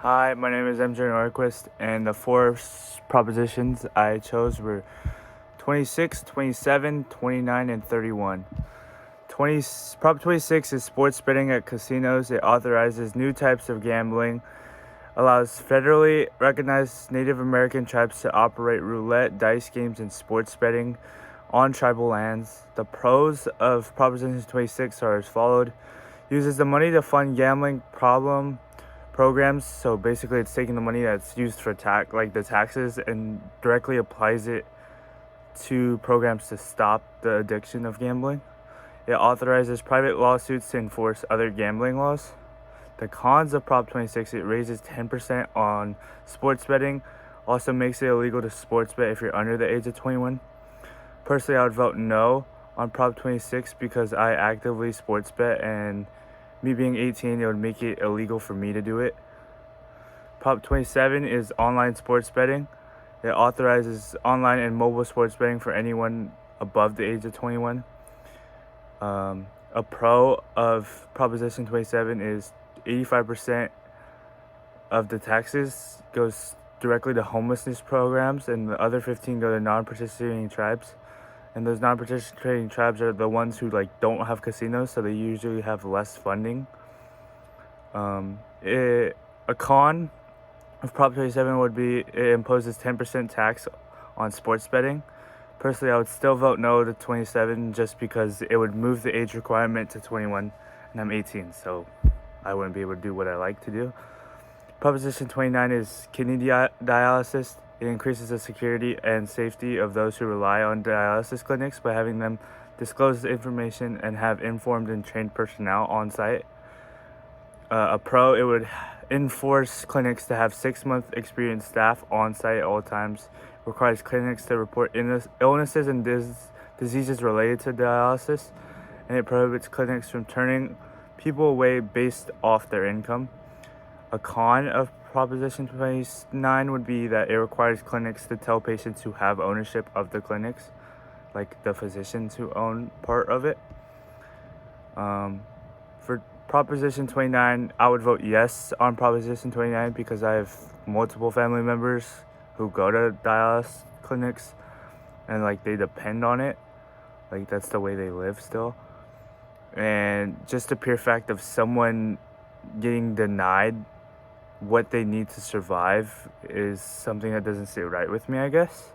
Hi, my name is MJ Norquist, and the four propositions I chose were 26, 27, 29, and 31. Prop 26 is sports betting at casinos. It authorizes new types of gambling, allows federally recognized Native American tribes to operate roulette, dice games, and sports betting on tribal lands. The pros of Proposition 26 are as followed. Uses the money to fund gambling programs. So basically it's taking the money that's used for the taxes and directly applies it to programs to stop the addiction of gambling. It authorizes private lawsuits to enforce other gambling laws. The cons of Prop 26: it raises 10% on sports betting, also makes it illegal to sports bet if you're under the age of 21. Personally, I would vote no on Prop 26 because I actively sports bet, and me being 18, it would make it illegal for me to do it. Prop 27 is online sports betting. It authorizes online and mobile sports betting for anyone above the age of 21. A pro of Proposition 27 is 85% of the taxes goes directly to homelessness programs, and the other 15 go to non-participating tribes. And those non-participating tribes are the ones who don't have casinos, so they usually have less funding. A con of Prop 27 would be it imposes 10% tax on sports betting. Personally, I would still vote no to 27 just because it would move the age requirement to 21, and I'm 18, so I wouldn't be able to do what I like to do. Proposition 29 is kidney dialysis. It increases the security and safety of those who rely on dialysis clinics by having them disclose the information and have informed and trained personnel on site. A pro, it would enforce clinics to have 6-month experienced staff on site at all times. Requires clinics to report illnesses and diseases related to dialysis, and it prohibits clinics from turning people away based off their income. A con of Proposition 29 would be that it requires clinics to tell patients who have ownership of the clinics, like the physicians who own part of it. For Proposition 29, I would vote yes on Proposition 29 because I have multiple family members who go to dialysis clinics and they depend on it. That's the way they live still. And just the pure fact of someone getting denied what they need to survive is something that doesn't sit right with me, I guess.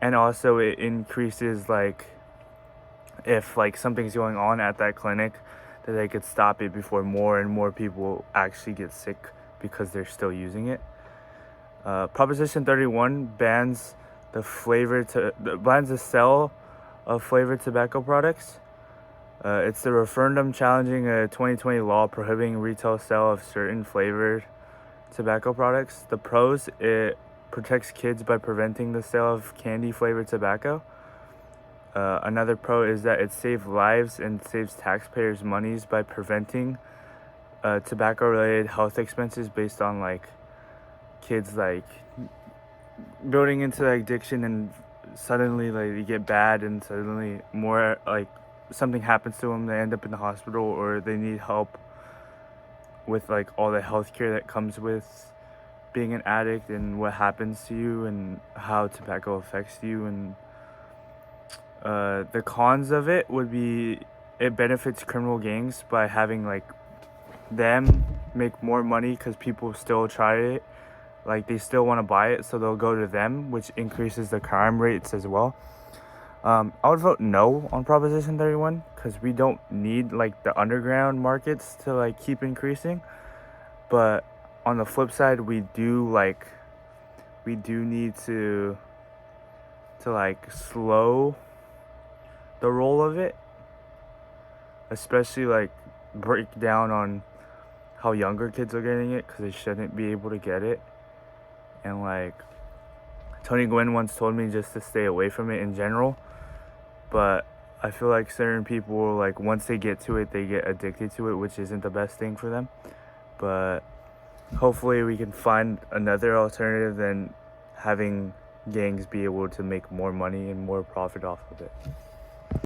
And also it increases if something's going on at that clinic, that they could stop it before more and more people actually get sick because they're still using it. Proposition 31 bans the sale of flavored tobacco products. It's the referendum challenging a 2020 law prohibiting retail sale of certain flavored tobacco products. The pros, it protects kids by preventing the sale of candy flavored tobacco. Another pro is that it saves lives and saves taxpayers' monies by preventing tobacco related health expenses based on kids building into addiction, and suddenly they get bad, and suddenly more something happens to them, they end up in the hospital, or they need help with all the healthcare that comes with being an addict and what happens to you and how tobacco affects you. And the cons of it would be it benefits criminal gangs by having them make more money because people still try it. They still want to buy it, so they'll go to them, which increases the crime rates as well. I would vote no on Proposition 31 because we don't need the underground markets to keep increasing. But on the flip side, we do need to slow the roll of it, especially break down on how younger kids are getting it because they shouldn't be able to get it. And Tony Gwynn once told me just to stay away from it in general, but I feel certain people once they get to it, they get addicted to it, which isn't the best thing for them. But hopefully we can find another alternative than having gangs be able to make more money and more profit off of it.